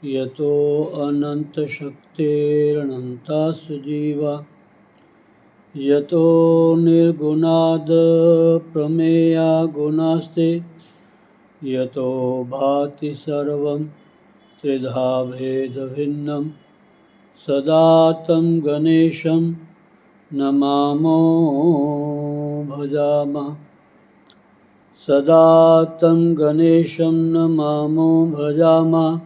यतो अनन्तशक्तिरनन्तासु जीवा यतो निर्गुणाद् प्रमेया गुणास्ते यतो भाति सर्वं त्रिधा भेदभिन्नं सदा तं गणेशं नमामो भजामः। सदा तं गणेशं नमामो भजामः।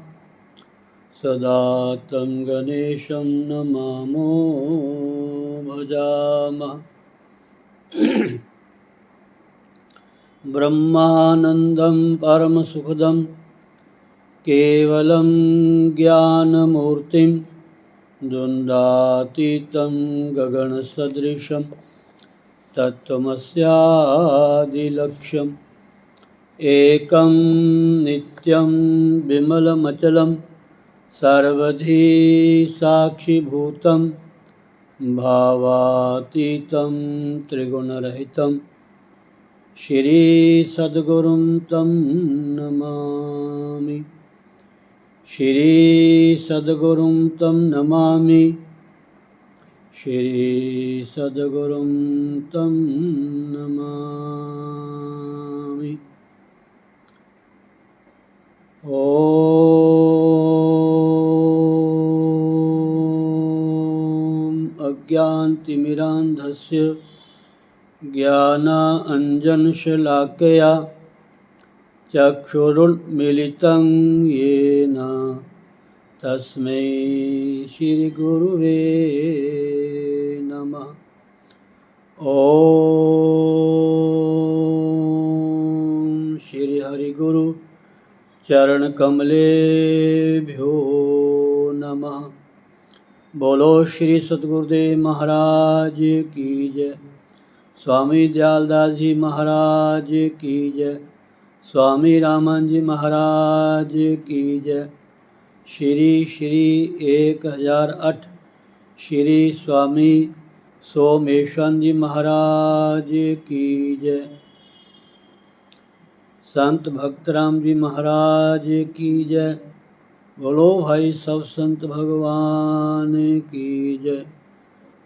सदा तं गणेशं नमामो भजामः। ब्रह्मानन्दं परमसुखदं केवलं ज्ञानमूर्तिं द्वन्द्वातीतं गगनसदृशं तत्त्वमस्यादिलक्ष्यम् एकं नित्यं विमलमचलं सर्वधी साक्षिभूतं भावातीतं त्रिगुणरहितं श्रीसद्गुरुं तं नमामि। श्रीसद्गुरुं तं नमामि। श्रीसद्गुरुं तं नमामि। ॐ अज्ञानतिमिरान्धस्य ज्ञानाञ्जनशलाकया चक्षुरुन्मीलितं येन तस्मै श्रीगुरुवे नमः। ॐ श्रीहरिगुरु चरणकमलेभ्यो नमः। बोलो श्री सद्गुरुदेव महाराज की जय। स्वामी दयालदास जी महाराज की जय। स्वामी रामन जी महाराज की जय। श्री श्री 1008 श्री स्वामी सोमेश्वर जी महाराज की जय। संत भक्तराम जी महाराज की जय। बोलो भाई सब संत भगवान की जय।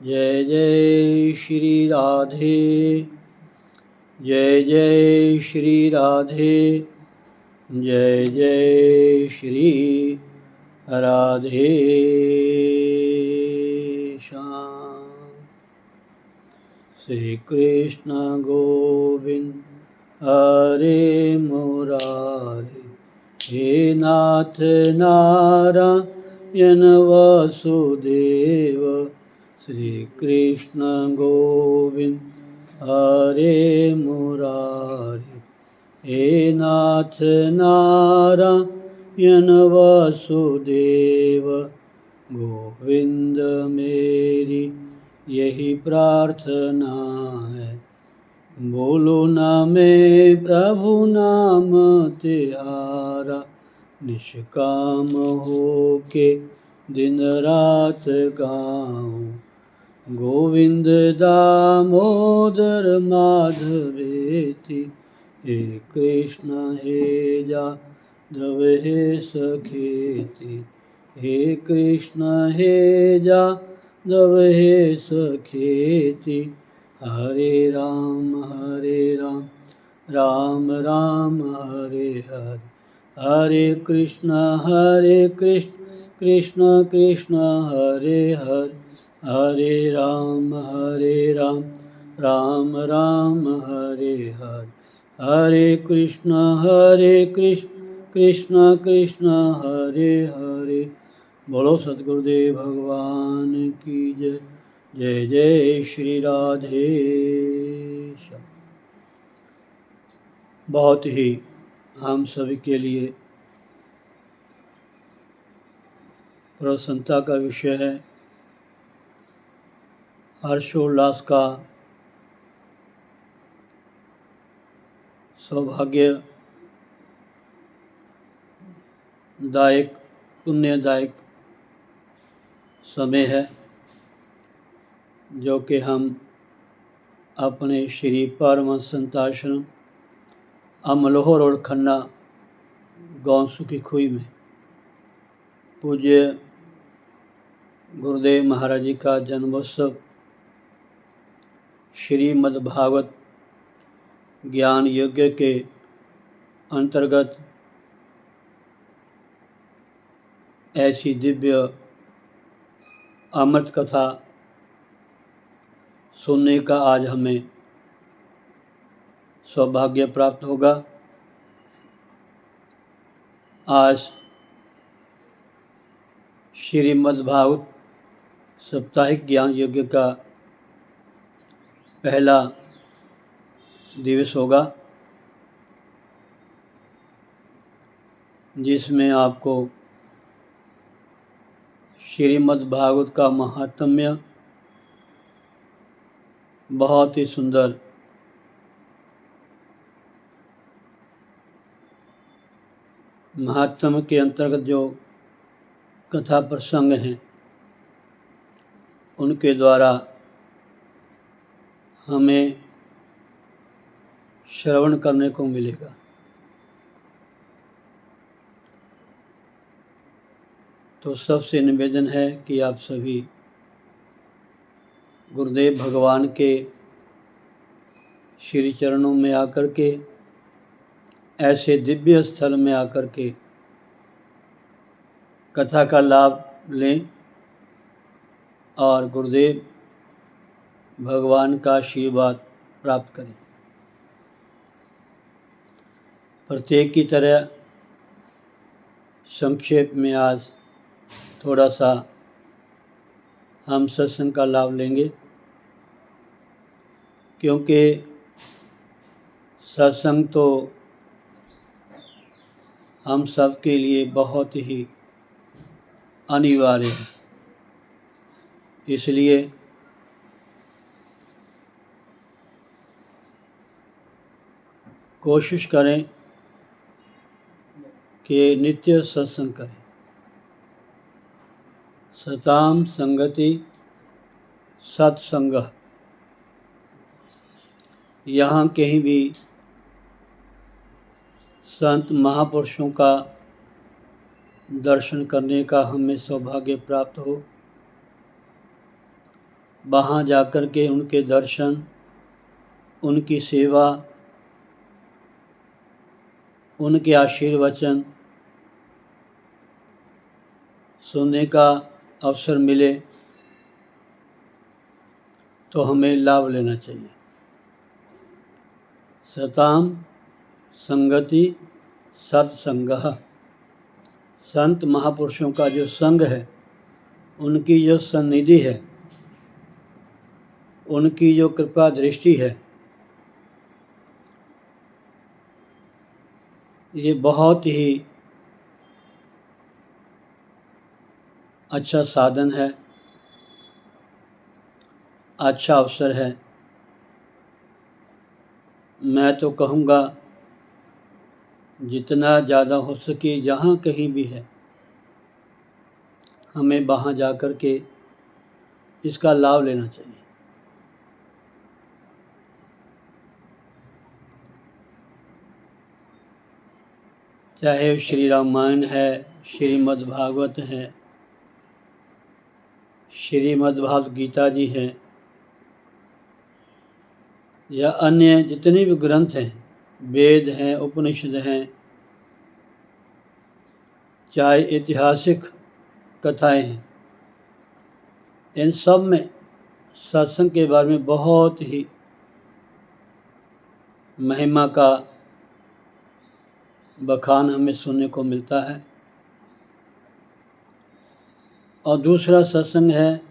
जय जय श्री राधे। जय जय श्री राधे। जय जय श्री राधे श्याम। श्री कृष्ण गोविंद हरे मुरारे। हे नाथ नारायण वासुदेव। श्री कृष्ण गोविंद हरे मुरारे। हे नाथ नारायण वासुदेव। गोविंद मेरी यही प्रार्थना है। बोलो ना मैं प्रभु नाम तिहारा। निष्काम हो के दिन रात गाऊं। गोविंद दामोदर माधवेति। हे कृष्ण हे जादव हे सखेति। हे कृष्ण हे जादव हे सखेति। हरे राम राम राम हरे हरे। हरे कृष्ण कृष्ण कृष्ण हरे हरे। हरे राम राम राम हरे हरे। हरे कृष्ण कृष्ण कृष्ण हरे हरे। बोलो सद्गुरुदेव भगवान की जय। जय जय श्री राधे। बहुत ही हम सभी के लिए प्रसन्नता का विषय है, हर्षोल्लास का, सौभाग्यदायक, पुण्यदायक समय है जो कि हम अपने श्री परमहंस संताश्रम अमलोह रोड खन्ना गौंसू की खुई में पूज्य गुरुदेव महाराज जी का जन्मोत्सव श्रीमद्भागवत ज्ञान यज्ञ के अंतर्गत ऐसी दिव्य अमृत कथा सुनने का आज हमें सौभाग्य प्राप्त होगा। आज श्रीमद्भागवत साप्ताहिक ज्ञान यज्ञ का पहला दिवस होगा, जिसमें आपको श्रीमद्भागवत का महात्म्य बहुत ही सुंदर महात्म्य के अंतर्गत जो कथा प्रसंग हैं उनके द्वारा हमें श्रवण करने को मिलेगा। तो सबसे निवेदन है कि आप सभी गुरुदेव भगवान के श्री चरणों में आकर के, ऐसे दिव्य स्थल में आकर के कथा का लाभ लें और गुरुदेव भगवान का आशीर्वाद प्राप्त करें। प्रत्येक की तरह संक्षेप में आज थोड़ा सा हम सत्संग का लाभ लेंगे, क्योंकि सत्संग तो हम सब के लिए बहुत ही अनिवार्य है। इसलिए कोशिश करें कि नित्य सत्संग करें। सताम संगति सत्संग, यहाँ कहीं भी संत महापुरुषों का दर्शन करने का हमें सौभाग्य प्राप्त हो, वहाँ जाकर के उनके दर्शन, उनकी सेवा, उनके आशीर्वचन सुनने का अवसर मिले तो हमें लाभ लेना चाहिए। सताम संगति सत्संगः, संत महापुरुषों का जो संग है, उनकी जो सन्निधि है, उनकी जो कृपा दृष्टि है, ये बहुत ही अच्छा साधन है, अच्छा अवसर है। मैं तो कहूँगा जितना ज़्यादा हो सके, जहाँ कहीं भी है, हमें वहाँ जा कर के इसका लाभ लेना चाहिए। चाहे श्री रामायण है, श्रीमद्भागवत है, श्रीमद्भागवत गीता जी है, या अन्य जितने भी ग्रंथ हैं, वेद हैं, उपनिषद हैं, चाहे ऐतिहासिक कथाएं हैं, इन सब में सत्संग के बारे में बहुत ही महिमा का बखान हमें सुनने को मिलता है। और दूसरा सत्संग है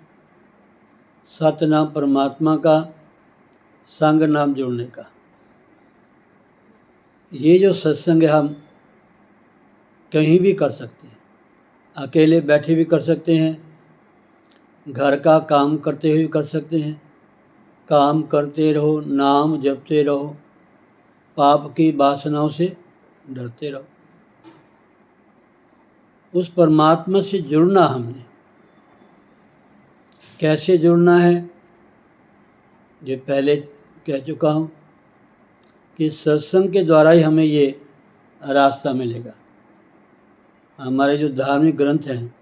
सतनाम परमात्मा का, संग नाम जोड़ने का। ये जो सत्संग है हम कहीं भी कर सकते हैं, अकेले बैठे भी कर सकते हैं, घर का काम करते हुए भी कर सकते हैं। काम करते रहो, नाम जपते रहो, पाप की वासनाओं से डरते रहो। उस परमात्मा से जुड़ना हमने कैसे जुड़ना है, ये पहले कह चुका हूँ कि सत्संग के द्वारा ही हमें ये रास्ता मिलेगा। हमारे जो धार्मिक ग्रंथ हैं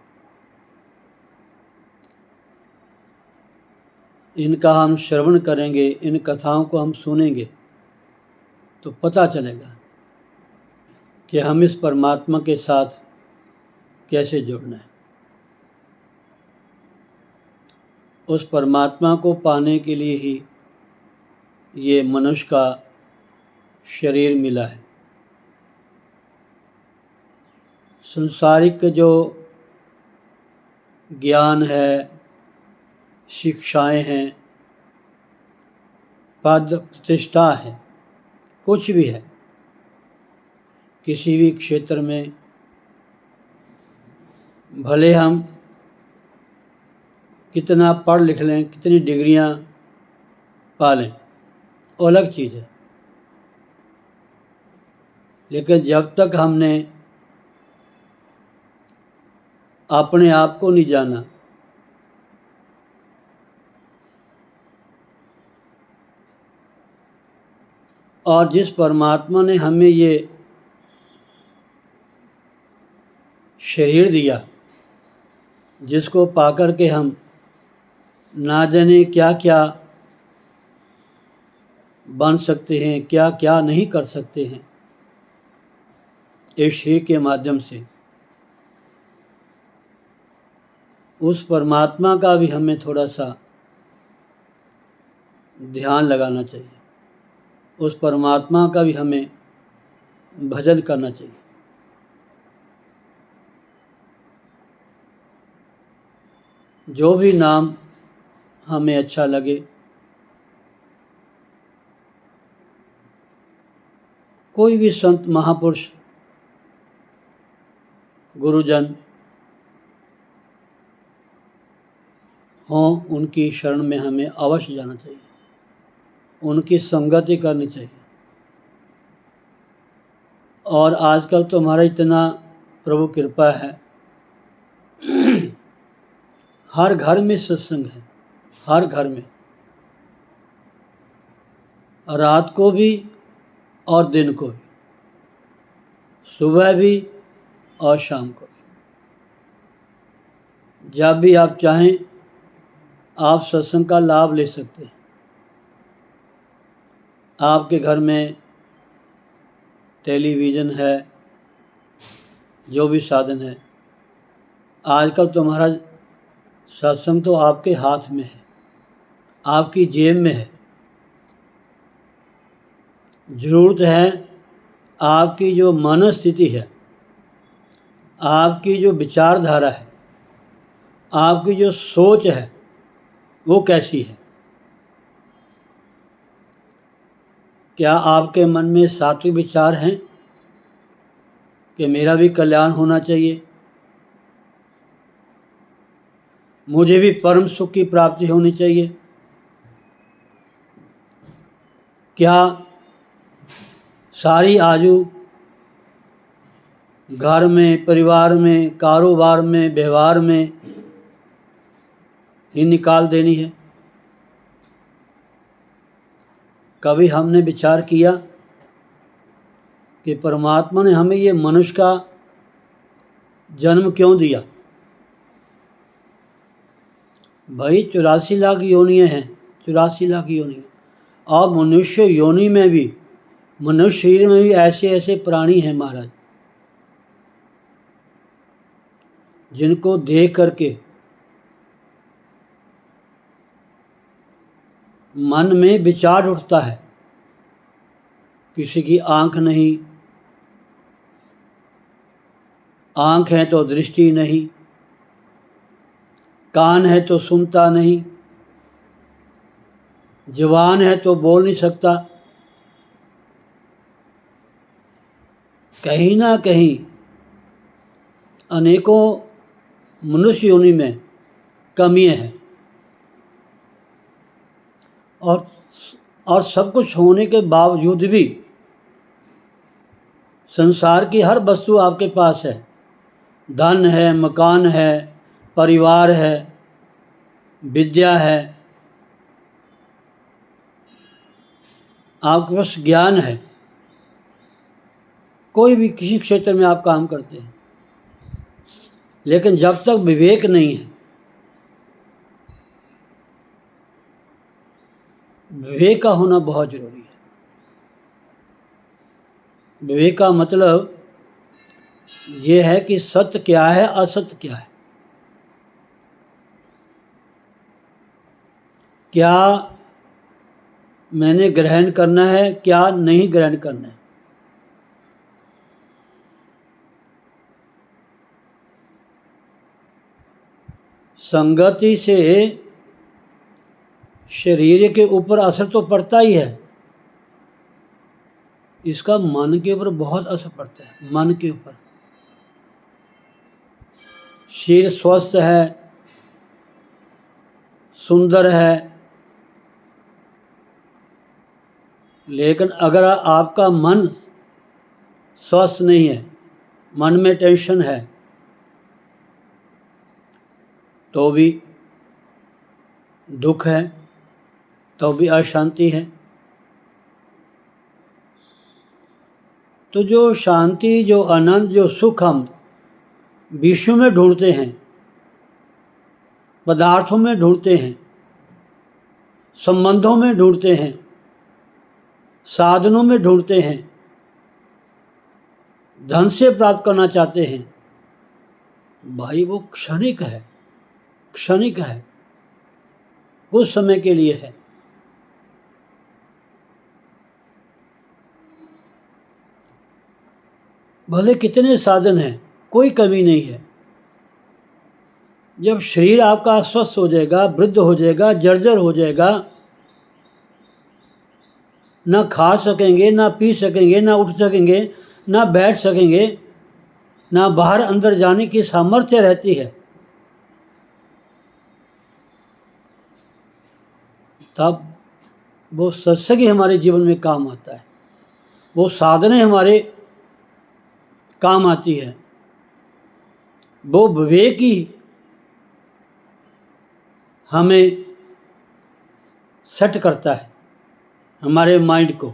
इनका हम श्रवण करेंगे, इन कथाओं को हम सुनेंगे तो पता चलेगा कि हम इस परमात्मा के साथ कैसे जुड़ना है। उस परमात्मा को पाने के लिए ही ये मनुष्य का शरीर मिला है। संसारिक जो ज्ञान है, शिक्षाएं हैं, पद प्रतिष्ठा है, कुछ भी है, किसी भी क्षेत्र में भले हम कितना पढ़ लिख लें, कितनी डिग्रियां पा लें, वो अलग चीज़ है, लेकिन जब तक हमने अपने आप को नहीं जाना, और जिस परमात्मा ने हमें ये शरीर दिया, जिसको पाकर के हम ना जाने क्या क्या बन सकते हैं, क्या क्या नहीं कर सकते हैं इस शरीर के माध्यम से, उस परमात्मा का भी हमें थोड़ा सा ध्यान लगाना चाहिए, उस परमात्मा का भी हमें भजन करना चाहिए। जो भी नाम हमें अच्छा लगे, कोई भी संत महापुरुष गुरुजन हों, उनकी शरण में हमें अवश्य जाना चाहिए, उनकी संगति करनी चाहिए। और आजकल तो हमारा इतना प्रभु कृपा है, हर घर में सत्संग है, हर घर में, रात को भी और दिन को भी, सुबह भी और शाम को भी, जब भी आप चाहें आप सत्संग का लाभ ले सकते हैं। आपके घर में टेलीविज़न है, जो भी साधन है, आजकल तो महाराज सत्संग तो आपके हाथ में है, आपकी जेब में है। ज़रूरत है आपकी जो मनस्थिति है, आपकी जो विचारधारा है, आपकी जो सोच है, वो कैसी है। क्या आपके मन में सात्विक विचार हैं कि मेरा भी कल्याण होना चाहिए, मुझे भी परम सुख की प्राप्ति होनी चाहिए? क्या सारी आयु घर में, परिवार में, कारोबार में, व्यवहार में ही निकाल देनी है? कभी हमने विचार किया कि परमात्मा ने हमें ये मनुष्य का जन्म क्यों दिया? भाई 84 लाख योनियाँ हैं, 84 लाख योनियाँ, और मनुष्य योनि में भी, मनुष्य शरीर में भी ऐसे ऐसे प्राणी हैं महाराज, जिनको देख करके मन में विचार उठता है। किसी की आँख नहीं, आँख है तो दृष्टि नहीं, कान है तो सुनता नहीं, ज़ुबान है तो बोल नहीं सकता, कहीं ना कहीं अनेकों मनुष्य योनि में कमियां हैं, और सब कुछ होने के बावजूद भी संसार की हर वस्तु आपके पास है। धन है, मकान है, परिवार है, विद्या है, आपके पास ज्ञान है, कोई भी किसी क्षेत्र में आप काम करते हैं, लेकिन जब तक विवेक नहीं है, विवेक का होना बहुत जरूरी है। विवेक का मतलब ये है कि सत्य क्या है, असत्य क्या है, क्या मैंने ग्रहण करना है, क्या नहीं ग्रहण करना है। संगति से शरीर के ऊपर असर तो पड़ता ही है, इसका मन के ऊपर बहुत असर पड़ता है। मन के ऊपर शरीर स्वस्थ है, सुंदर है, लेकिन अगर आपका मन स्वस्थ नहीं है, मन में टेंशन है, तो भी दुख है, तो भी अशांति है। तो जो शांति, जो आनंद, जो सुख हम विश्व में ढूंढते हैं, पदार्थों में ढूंढते हैं, संबंधों में ढूंढते हैं, साधनों में ढूंढते हैं, धन से प्राप्त करना चाहते हैं, भाई वो क्षणिक है, क्षणिक है, कुछ समय के लिए है। भले कितने साधन हैं, कोई कमी नहीं है। जब शरीर आपका अस्वस्थ हो जाएगा, वृद्ध हो जाएगा, जर्जर हो जाएगा, ना खा सकेंगे, ना पी सकेंगे, ना उठ सकेंगे, ना बैठ सकेंगे, ना बाहर अंदर जाने की सामर्थ्य रहती है, तब वो सत्संग ही हमारे जीवन में काम आता है, वो साधनें हमारे काम आती है, वो विवेक ही हमें सेट करता है, हमारे माइंड को।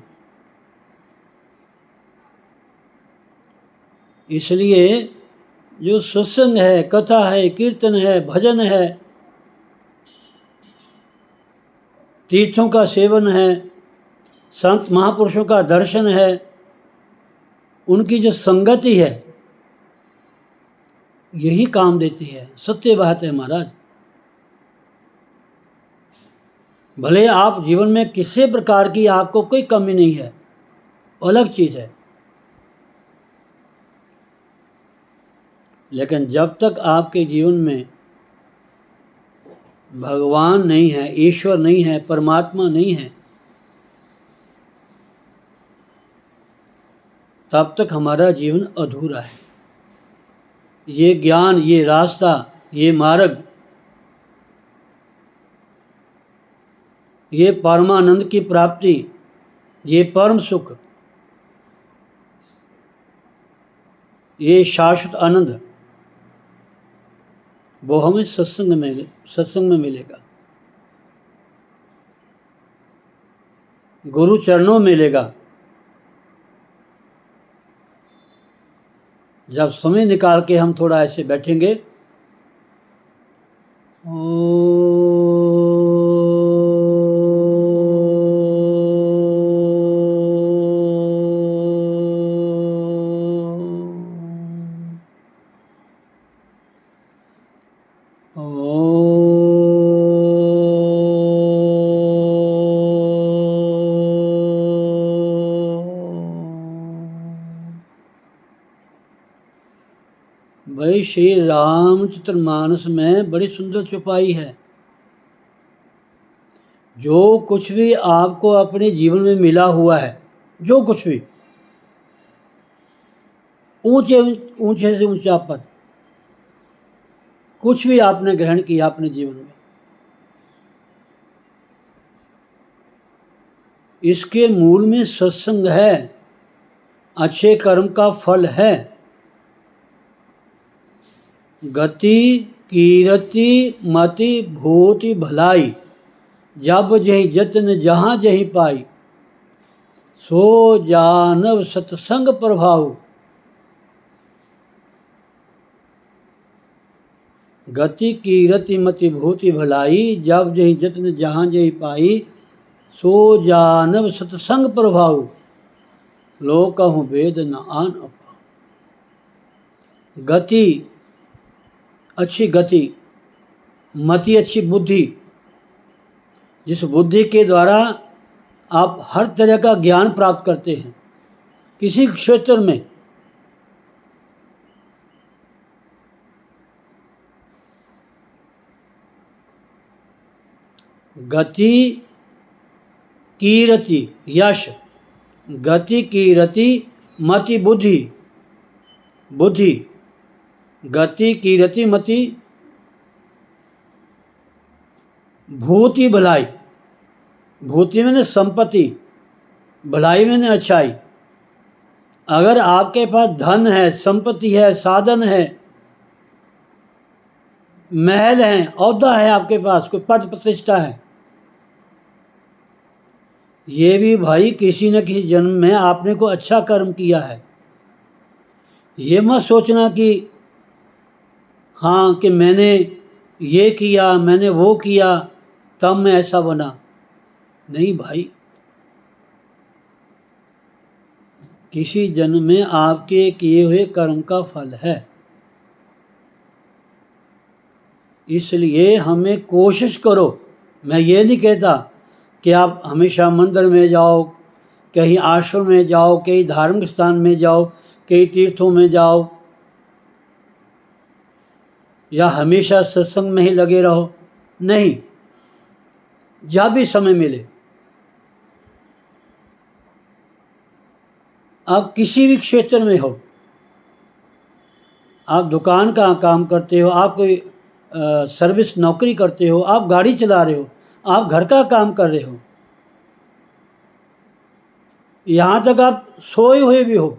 इसलिए जो सत्संग है, कथा है, कीर्तन है, भजन है, तीर्थों का सेवन है, संत महापुरुषों का दर्शन है, उनकी जो संगति है, यही काम देती है। सत्य बात है महाराज। भले आप जीवन में किसी प्रकार की आपको कोई कमी नहीं है, अलग चीज़ है, लेकिन जब तक आपके जीवन में भगवान नहीं है, ईश्वर नहीं है, परमात्मा नहीं है, तब तक हमारा जीवन अधूरा है। ये ज्ञान, ये रास्ता, ये मार्ग, ये परमानंद की प्राप्ति, ये परम सुख, ये शाश्वत आनंद, वो हमें सत्संग में मिलेगा, गुरु चरणों में मिलेगा। जब समय निकाल के हम थोड़ा ऐसे बैठेंगे, भाई श्री रामचरितमानस में बड़ी सुंदर चौपाई है। जो कुछ भी आपको अपने जीवन में मिला हुआ है, जो कुछ भी, ऊंचे ऊंचे से ऊंचा पद, कुछ भी आपने ग्रहण किया अपने जीवन में, इसके मूल में सत्संग है, अच्छे कर्म का फल है। गति कीरति मति भूति भलाई, जब जही जतन जहाँ जही पाई, सो जानव सत्संग प्रभाव। गति कीरति मति भूति भलाई, जब जही जतन जहाँ जही पाई, सो जानव सत्संग प्रभाव। लो कहूँ वेद न आन अपाव। गति अच्छी गति, मति अच्छी बुद्धि, जिस बुद्धि के द्वारा आप हर तरह का ज्ञान प्राप्त करते हैं किसी क्षेत्र में। गति कीरति यश, गति कीरति मति बुद्धि, बुद्धि गति कीरति मति भूति भलाई, भूति मैंने संपत्ति, भलाई मैंने अच्छाई। अगर आपके पास धन है, संपत्ति है, साधन है, महल है, औहदा है, आपके पास कोई पद प्रतिष्ठा है, ये भी भाई किसी न किसी जन्म में आपने को अच्छा कर्म किया है। ये मत सोचना कि हाँ कि मैंने ये किया, मैंने वो किया, तब मैं ऐसा बना। नहीं भाई, किसी जन्म में आपके किए हुए कर्म का फल है। इसलिए हमें कोशिश करो, मैं ये नहीं कहता कि आप हमेशा मंदिर में जाओ, कहीं आश्रम में जाओ, कहीं धार्मिक स्थान में जाओ, कहीं तीर्थों में जाओ, या हमेशा सत्संग में ही लगे रहो। नहीं, जब भी समय मिले आप किसी भी क्षेत्र में हो, आप दुकान का काम करते हो, आप कोई सर्विस नौकरी करते हो, आप गाड़ी चला रहे हो, आप घर का काम कर रहे हो, यहाँ तक आप सोए हुए भी हो,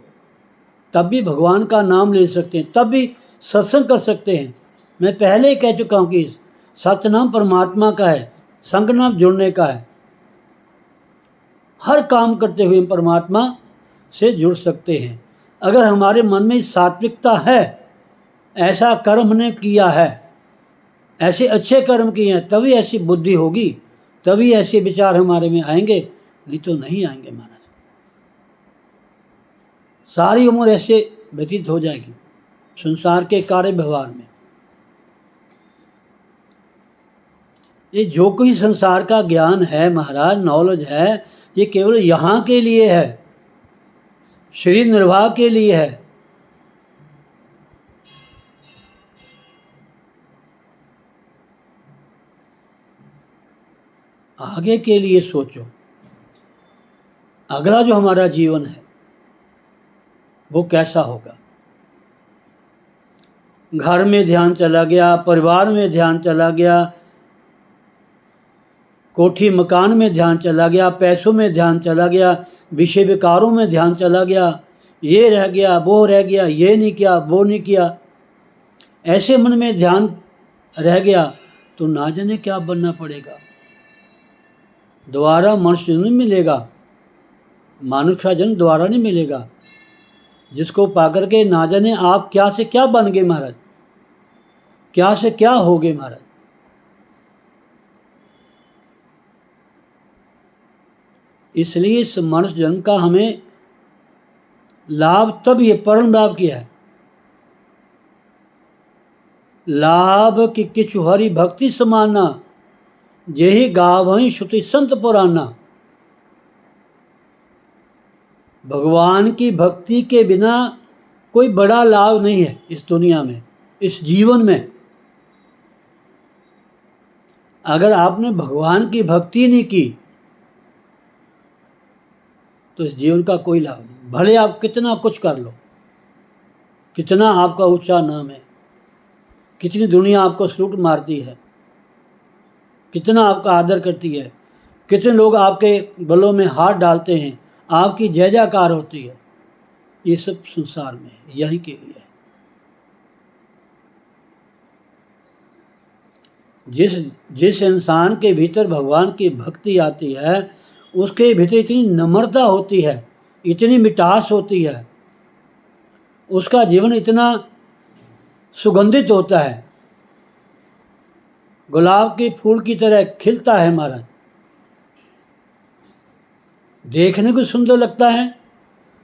तब भी भगवान का नाम ले सकते हैं, तब भी सत्संग कर सकते हैं। मैं पहले ही कह चुका हूँ कि सतनाम परमात्मा का है, संग नाम जुड़ने का है। हर काम करते हुए परमात्मा से जुड़ सकते हैं। अगर हमारे मन में सात्विकता है, ऐसा कर्म हमने किया है, ऐसे अच्छे कर्म किए हैं, तभी ऐसी बुद्धि होगी, तभी ऐसे विचार हमारे में आएंगे, नहीं तो नहीं आएंगे महाराज। सारी उम्र ऐसे व्यतीत हो जाएगी संसार के कार्य व्यवहार में। ये जो कोई संसार का ज्ञान है महाराज, नॉलेज है, ये केवल यहाँ के लिए है, शरीर निर्वाह के लिए है। आगे के लिए सोचो, अगला जो हमारा जीवन है वो कैसा होगा। घर में ध्यान चला गया, परिवार में ध्यान चला गया, कोठी मकान में ध्यान चला गया, पैसों में ध्यान चला गया, विषय विकारों में ध्यान चला गया, ये रह गया, वो रह गया, ये नहीं किया, वो नहीं किया, ऐसे मन में ध्यान रह गया तो ना जाने क्या बनना पड़ेगा। दोबारा मनुष्य नहीं मिलेगा, मानुष का जन्म दोबारा नहीं मिलेगा, जिसको पाकर के ना जाने आप क्या से क्या बन गए महाराज, क्या से क्या हो गए महाराज। इसलिए इस मनुष्य जन्म का हमें लाभ तब ये परम लाभ किया है। लाभ कि किछु हरि भक्ति समाना, जेहि गावहीं श्रुति संत पुराना। भगवान की भक्ति के बिना कोई बड़ा लाभ नहीं है इस दुनिया में, इस जीवन में। अगर आपने भगवान की भक्ति नहीं की तो इस जीवन का कोई लाभ नहीं, भले आप कितना कुछ कर लो। कितना आपका ऊंचा नाम है, कितनी दुनिया आपको सलूट मारती है, कितना आपका आदर करती है, कितने लोग आपके गलों में हाथ डालते हैं, आपकी जय जयकार होती है। ये सब संसार में है, यही के लिए है। जिस इंसान के भीतर भगवान की भक्ति आती है, उसके भीतर इतनी नम्रता होती है, इतनी मिठास होती है, उसका जीवन इतना सुगंधित होता है, गुलाब के फूल की तरह खिलता है महाराज। देखने को सुंदर लगता है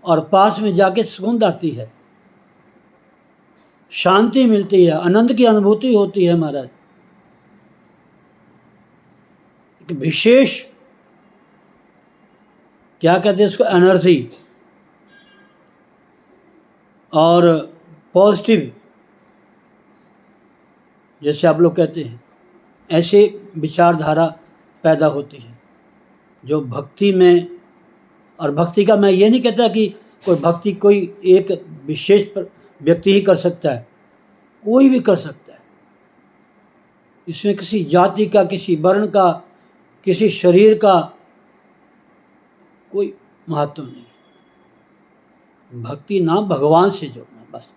और पास में जाके सुगंध आती है, शांति मिलती है, आनंद की अनुभूति होती है महाराज। एक विशेष क्या कहते हैं उसको, एनर्जी और पॉजिटिव, जैसे आप लोग कहते हैं, ऐसे विचारधारा पैदा होती है जो भक्ति में। और भक्ति का मैं ये नहीं कहता कि कोई भक्ति कोई एक विशेष व्यक्ति ही कर सकता है, कोई भी कर सकता है। इसमें किसी जाति का, किसी वर्ण का, किसी शरीर का कोई महत्व नहीं। भक्ति नाम भगवान से जुड़ना, बस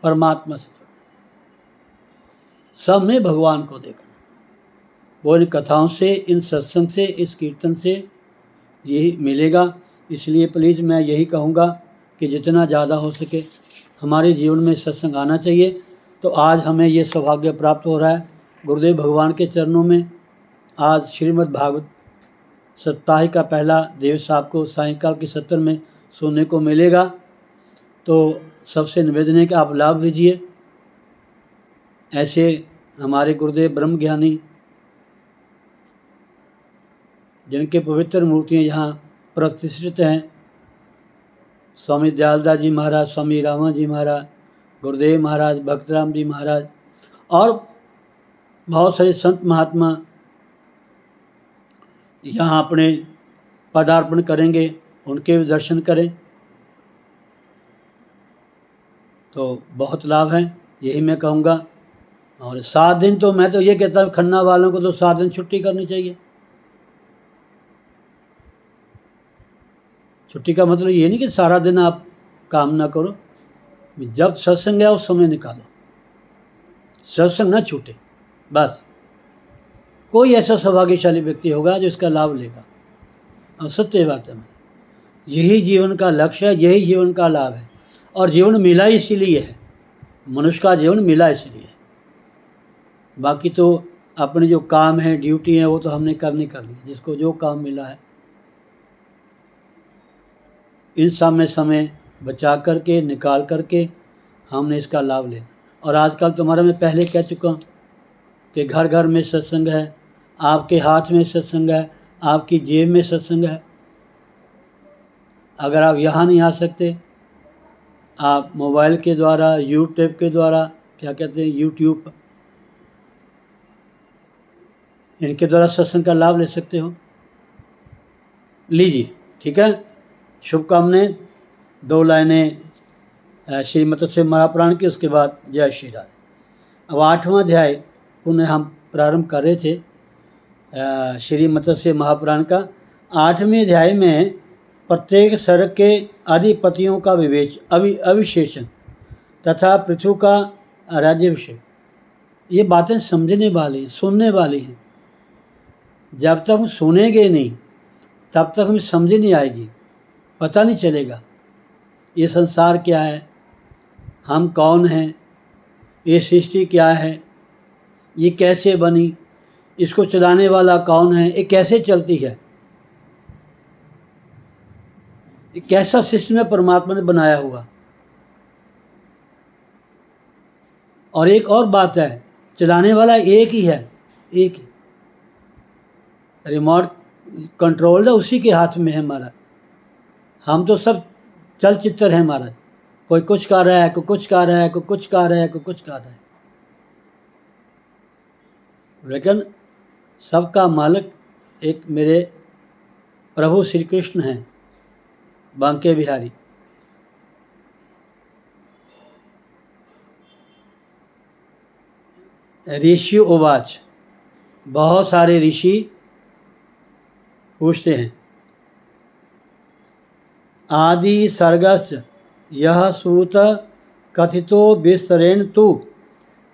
परमात्मा से जुड़ना, सब में भगवान को देखना। वो इन कथाओं से, इन सत्संग से, इस कीर्तन से यही मिलेगा। इसलिए प्लीज़ मैं यही कहूँगा कि जितना ज़्यादा हो सके हमारे जीवन में सत्संग आना चाहिए। तो आज हमें ये सौभाग्य प्राप्त हो रहा है गुरुदेव भगवान के चरणों में। आज श्रीमद् भागवत सप्ताह का पहला दिवस आपको सायंकाल के सत्र में सुनने को मिलेगा। तो सबसे निवेदन है कि आप लाभ लीजिए। ऐसे हमारे गुरुदेव ब्रह्म ज्ञानी, जिनके पवित्र मूर्तियाँ यहाँ प्रतिष्ठित हैं, स्वामी दयालदास जी महाराज, स्वामी रामा जी महाराज, गुरुदेव महाराज, भक्तराम जी महाराज और बहुत सारे संत महात्मा यहाँ अपने पदार्पण करेंगे, उनके भी दर्शन करें तो बहुत लाभ है, यही मैं कहूँगा। और 7 दिन तो मैं तो ये कहता हूँ खन्ना वालों को तो 7 दिन छुट्टी करनी चाहिए। छुट्टी का मतलब ये नहीं कि सारा दिन आप काम ना करो, जब सत्संग है उस समय निकालो, सत्संग ना छूटे बस। कोई ऐसा सौभाग्यशाली व्यक्ति होगा जो इसका लाभ लेगा। और सत्य बात है, यही जीवन का लक्ष्य है, यही जीवन का लाभ है। और जीवन मिला इसीलिए है, मनुष्य का जीवन मिला इसलिए है। बाकी तो अपने जो काम है, ड्यूटी है, वो तो हमने करनी कर ली। जिसको जो काम मिला है इन सब में समय बचा करके, निकाल करके हमने इसका लाभ लेना। और आजकल तुम्हारा मैं पहले कह चुका हूँ कि घर घर में सत्संग है, आपके हाथ में सत्संग है, आपकी जेब में सत्संग है। अगर आप यहाँ नहीं आ सकते, आप मोबाइल के द्वारा, यूट्यूब के द्वारा, क्या कहते हैं, यूट्यूब, इनके द्वारा सत्संग का लाभ ले सकते हो। लीजिए, ठीक है। शुभकामनाएं। 2 लाइनें श्री मत्स्य महापुराण की, उसके बाद जय श्री राधे। अब 8वां अध्याय पुनः हम प्रारंभ कर रहे थे श्री मत्स्य महापुराण का। 8वें अध्याय में प्रत्येक सर्ग के अधिपतियों का अविशेषण तथा पृथु का राज्याभिषेक, ये बातें समझने वाली, सुनने वाली हैं। जब तक हम सुनेंगे नहीं तब तक हमें समझ नहीं आएगी, पता नहीं चलेगा ये संसार क्या है, हम कौन हैं, ये सृष्टि क्या है, ये कैसे बनी, इसको चलाने वाला कौन है, ये कैसे चलती है, ये कैसा सिस्टम है परमात्मा ने बनाया हुआ। और एक और बात है, चलाने वाला एक ही है, एक ही। रिमोट कंट्रोल है उसी के हाथ में है हमारा। हम तो सब चलचित्र हैं महाराज, कोई कुछ कर रहा है, कोई कुछ कर रहा है, कोई कुछ कर रहा है, कोई कुछ कर रहा है, लेकिन सबका मालिक एक मेरे प्रभु श्री कृष्ण हैं, बांके बिहारी। ऋषि उवाच, बहुत सारे ऋषि पूछते हैं, आदि सर्गस्य यह सूत कथितो विस्तरेण तु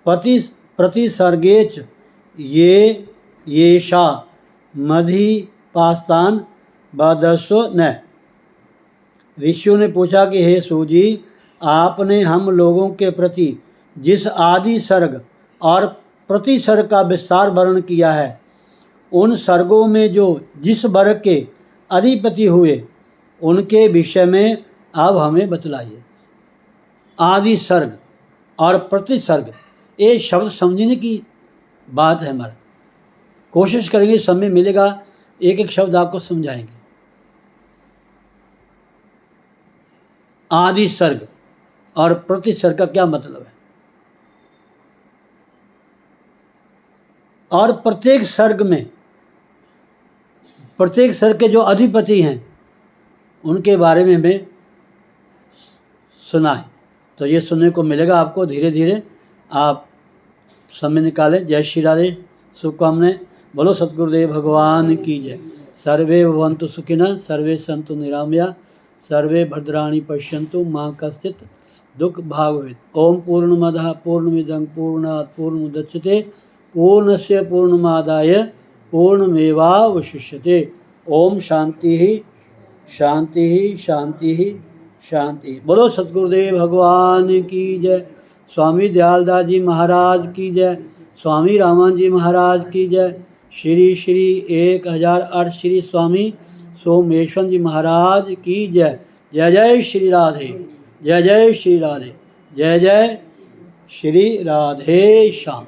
प्रतिसर्गेच येषा मधीपास्तान बदस्व न। ऋषियों ने पूछा कि हे सूजी, आपने हम लोगों के प्रति जिस आदि सर्ग और प्रतिसर्ग का विस्तार वर्णन किया है, उन सर्गों में जो जिस वर्ग के अधिपति हुए उनके विषय में अब हमें बतलाइए। आदि सर्ग और प्रतिसर्ग, ये शब्द समझने की बात है हमारा। कोशिश करेंगे, समय मिलेगा एक एक शब्द आपको समझाएंगे। आदि सर्ग और प्रतिसर्ग का क्या मतलब है, और प्रत्येक सर्ग के जो अधिपति हैं उनके बारे में हमें सुना है। तो ये सुनने को मिलेगा आपको। धीरे धीरे आप समय निकालें। जय श्री राधे, शुभकामनाएं। बोलो सतगुरुदेव भगवान की जय। सर्वे भवन्तु सुखिनः, सर्वे सन्तु निरामया, सर्वे भद्राणि पश्यन्तु मा कश्चित् दुःख भाग् भवेत्। ओम पूर्णमदः पूर्णमिदं पूर्णात् पूर्णमुदच्यते पूर्णस्य पूर्णमादाय पूर्णमेवावशिष्यते। ओम शांति ही शांति ही शांति ही शांति। बोलो सतगुरुदेव भगवान की जय। स्वामी दयालदास जी महाराज की जय। स्वामी रामान जी महाराज की जय। श्री श्री 1008 श्री स्वामी सोमेश्वर जी महाराज की जय। जय जय श्री राधे, जय जय श्री राधे, जय जय श्री राधे श्याम।